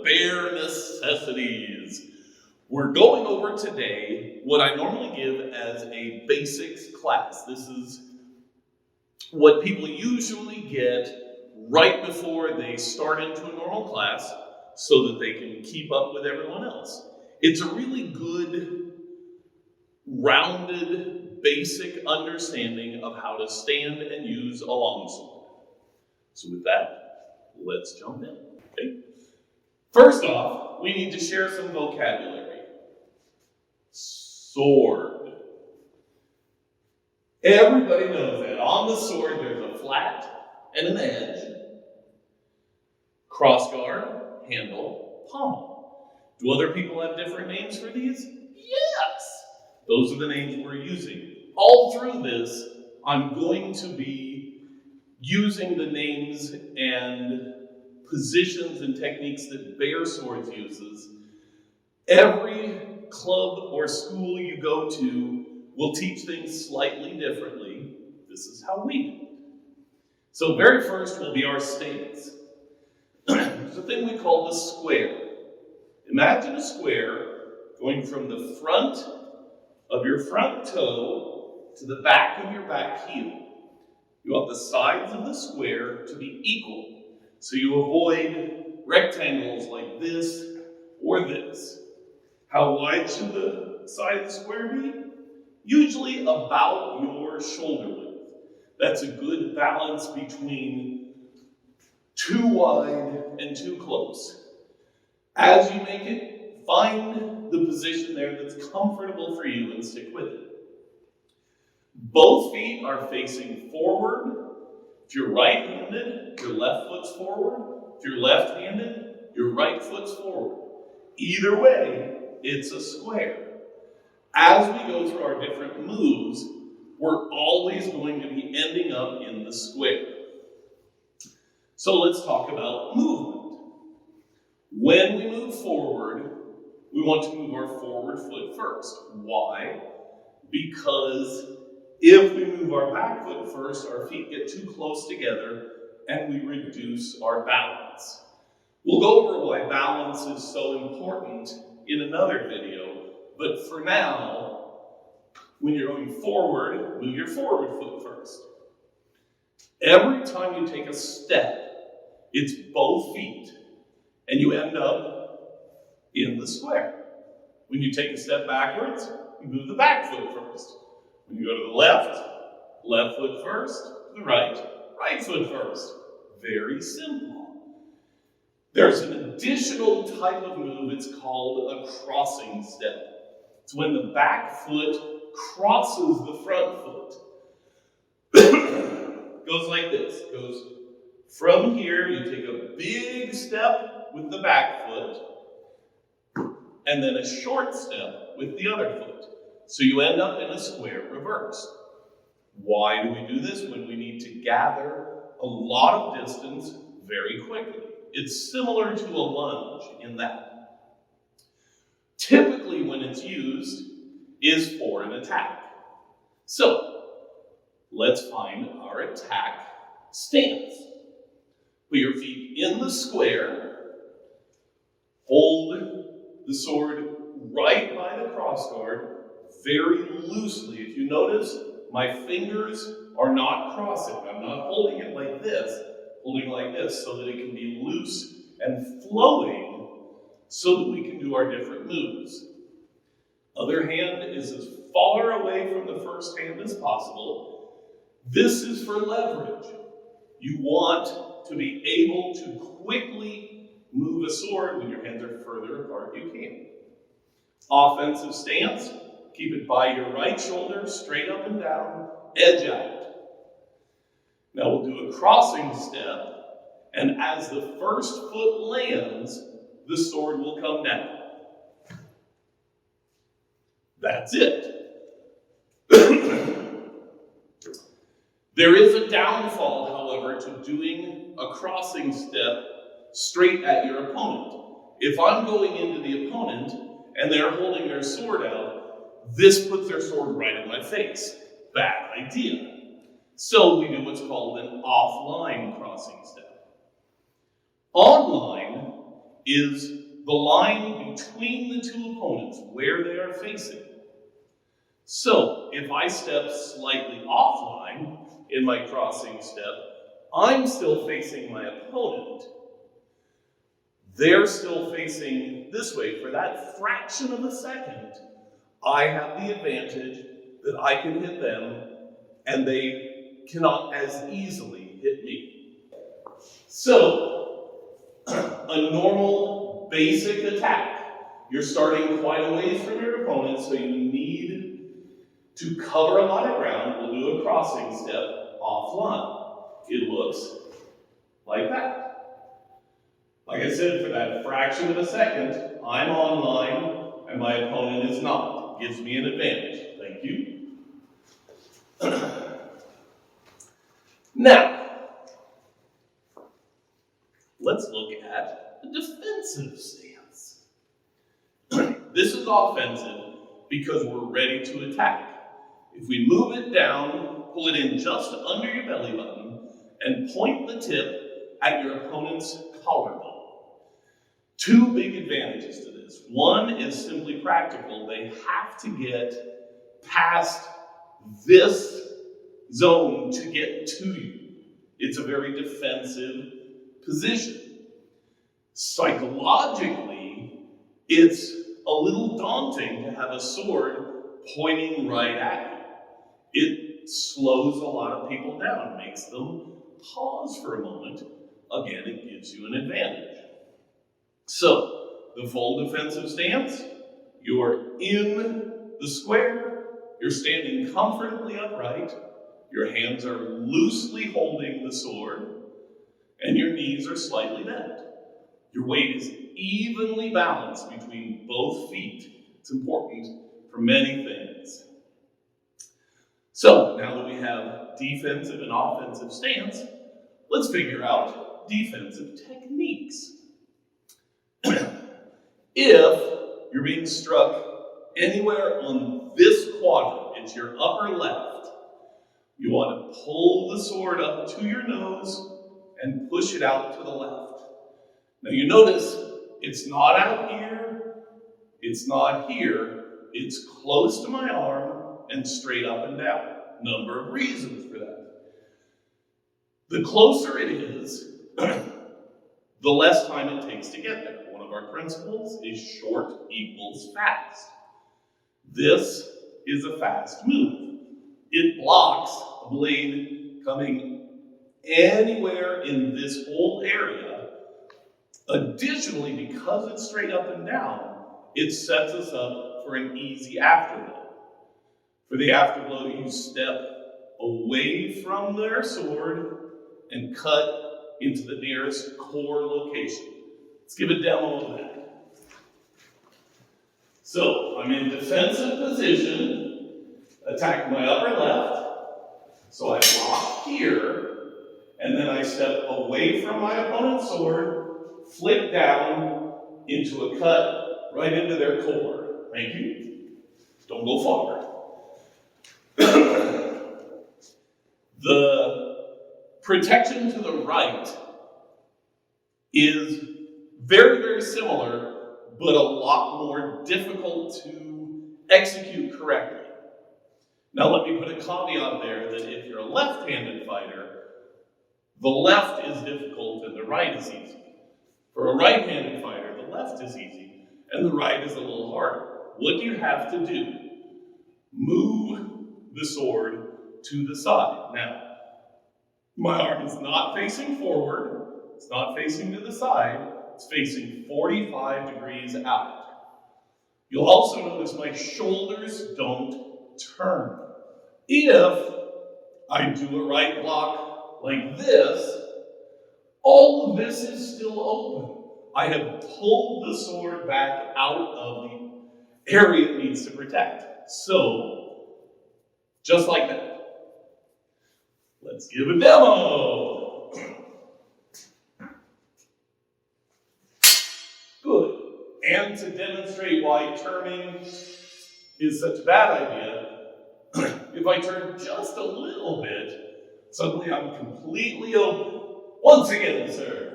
Baer Necessities. We're going over today what I normally give as a basics class. This is what people usually get right before they start into a normal class so that they can keep up with everyone else. It's a really good, rounded, basic understanding of how to stand and use a longsword. So with that, let's jump in. Okay? First off, we need to share some vocabulary. Sword. Everybody knows that. On the sword, there's a flat and an edge. Crossguard, handle, pommel. Do other people have different names for these? Yes! Those are the names we're using. All through this, I'm going to be using the names and positions and techniques that Baer Swords uses. Every club or school you go to will teach things slightly differently. This is how we do it. So very first will be our stance. There's a thing we call the square. Imagine a square going from the front of your front toe to the back of your back heel. You want the sides of the square to be equal. So you avoid rectangles like this or this. How wide should the side of the square be? Usually about your shoulder width. That's a good balance between too wide and too close. As you make it, find the position there that's comfortable for you and stick with it. Both feet are facing forward. If you're right-handed, your left foot's forward. If you're left-handed, your right foot's forward. Either way, it's a square. As we go through our different moves, we're always going to be ending up in the square. So let's talk about movement. When we move forward, we want to move our forward foot first. Why? Because if we move our back foot first, our feet get too close together and we reduce our balance. We'll go over why balance is so important in another video, but for now, when you're going forward, move your forward foot first. Every time you take a step, it's both feet, and you end up in the square. When you take a step backwards, you move the back foot first. When you go to the left, left foot first, to the right, right foot first. Very simple. There's an additional type of move, it's called a crossing step. It's when the back foot crosses the front foot. Goes like this. Goes from here, you take a big step with the back foot, and then a short step with the other foot. So you end up in a square reverse. Why do we do this? When we need to gather a lot of distance very quickly. It's similar to a lunge in that. Typically when it's used is for an attack. So let's find our attack stance. Put your feet in the square. Hold the sword right by the crossguard very loosely. If you notice, my fingers are not crossing. I'm not holding it like this, holding like this so that it can be loose and flowing so that we can do our different moves. Other hand is as far away from the first hand as possible. This is for leverage. You want to be able to quickly move a sword when your hands are further apart you can. Offensive stance, keep it by your right shoulder, straight up and down, edge out. Now we'll do a crossing step, and as the first foot lands, the sword will come down. That's it. There is a downfall, however, to doing a crossing step straight at your opponent. If I'm going into the opponent and they're holding their sword out, this puts their sword right in my face. Bad idea. So we do what's called an offline crossing step. Online is the line between the two opponents, where they are facing. So if I step slightly offline in my crossing step, I'm still facing my opponent. They're still facing this way. For that fraction of a second, I have the advantage that I can hit them and they cannot as easily hit me. So, a normal basic attack. You're starting quite a ways from your opponent, so you need to cover a lot of ground. We'll do a crossing step offline. It looks like that. Like I said, for that fraction of a second, I'm online and my opponent is not. It gives me an advantage. Thank you. Now, let's look at the defensive stance. This is offensive because we're ready to attack. If we move it down, pull it in just under your belly button, and point the tip at your opponent's collarbone. Two big advantages to this. One is simply practical. They have to get past this zone to get to you. It's a very defensive position. Psychologically, it's a little daunting to have a sword pointing right at you. It slows a lot of people down, makes them pause for a moment. Again, it gives you an advantage. So, the full defensive stance, you're in the square, you're standing comfortably upright, your hands are loosely holding the sword, and your knees are slightly bent. Your weight is evenly balanced between both feet. It's important for many things. So, now that we have defensive and offensive stance, let's figure out defensive techniques. If you're being struck anywhere on this quadrant, it's your upper left, you want to pull the sword up to your nose and push it out to the left. Now you notice it's not out here, it's not here, it's close to my arm and straight up and down. Number of reasons for that. The closer it is, the less time it takes to get there. One of our principles is short equals fast. This is a fast move. It blocks a blade coming anywhere in this whole area. Additionally, because it's straight up and down, it sets us up for an easy afterblow. For the afterblow, you step away from their sword and cut into the nearest core location. Let's give a demo of that. So, I'm in defensive position, attack my upper left, so I block here, and then I step away from my opponent's sword, flick down into a cut right into their core. Thank you. Don't go far. The protection to the right is very, very similar, but a lot more difficult to execute correctly. Now let me put a caveat there that if you're a left-handed fighter, the left is difficult and the right is easy. For a right-handed fighter, the left is easy and the right is a little harder. What do you have to do? Move the sword to the side. Now, my arm is not facing forward, it's not facing to the side, it's facing 45 degrees out. You'll also notice my shoulders don't turn. If I do a right block like this, all of this is still open. I have pulled the sword back out of the area it needs to protect. So, just like that. Let's give a demo. Good. And to demonstrate why turning is such a bad idea, if I turn just a little bit, suddenly I'm completely open. Once again, sir.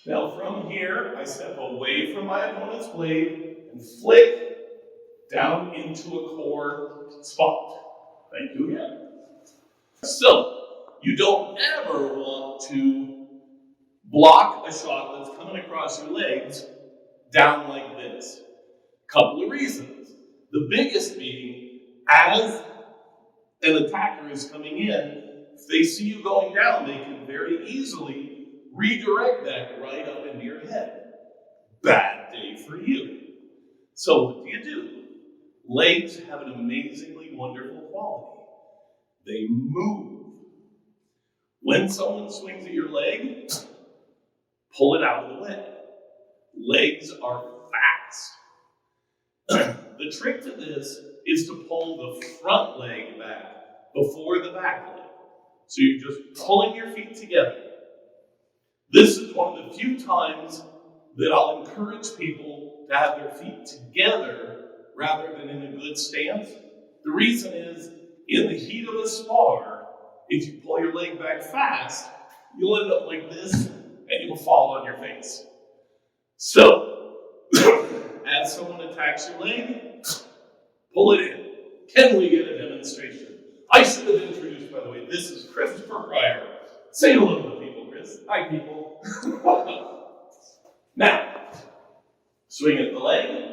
Now from here, I step away from my opponent's blade and flick down into a core spot. Thank you again. So, you don't ever want to block a shot that's coming across your legs down like this. Couple of reasons. The biggest being, as an attacker is coming in, if they see you going down, they can very easily redirect that right up into your head. Bad day for you. So what do? Legs have an amazingly wonderful quality. They move. When someone swings at your leg, pull it out of the way. Legs are fast. The trick to this is to pull the front leg back before the back leg. So you're just pulling your feet together. This is one of the few times that I'll encourage people to have their feet together rather than in a good stance. The reason is, in the heat of a spar, if you pull your leg back fast, you'll end up like this and you'll fall on your face. So, as someone attacks your leg, pull it in. Can we get a demonstration? I should have introduced, by the way, this is Christopher Pryor. Say hello to people, Chris. Hi, people. Now, swing at the leg.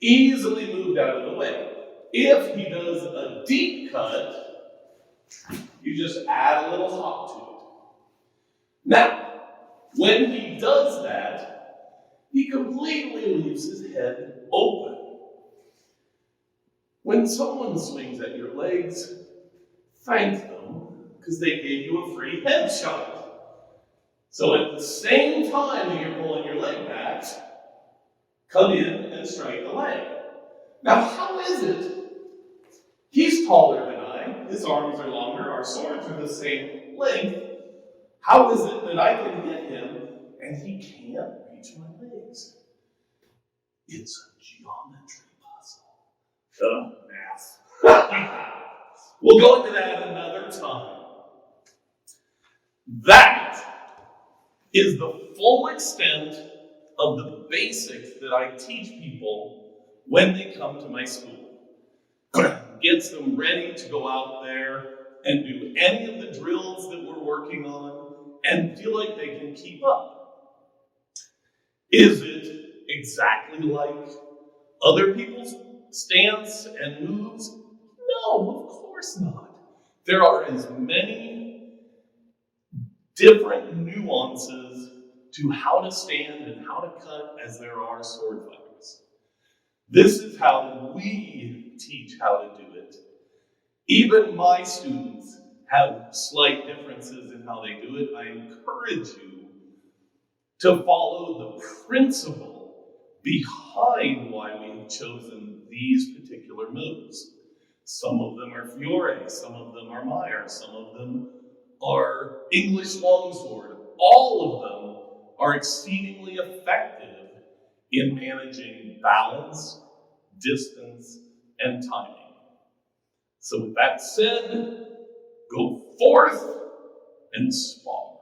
Easily moved out of the way. If he does a deep cut, you just add a little hop to it. Now, when he does that, he completely leaves his head open. When someone swings at your legs, thank them, because they gave you a free headshot. So at the same time that you're pulling your leg back, come in and strike the leg. Now, how is it? He's taller than I, his arms are longer, our swords are the same length. How is it that I can hit him and he can't reach my legs? It's a geometry puzzle. Math. We'll go into that another time. That is the full extent of the basics that I teach people when they come to my school. Gets them ready to go out there and do any of the drills that we're working on and feel like they can keep up. Is it exactly like other people's stance and moves? No, of course not. There are as many different nuances to how to stand and how to cut as there are sword fighters. This is how we teach how to do it. Even my students have slight differences in how they do it. I encourage you to follow the principle behind why we have chosen these particular moves. Some of them are Fiore, some of them are Meyer, some of them are English longsword. All of them are exceedingly effective in managing balance, distance, and timing. So with that said, go forth and spar.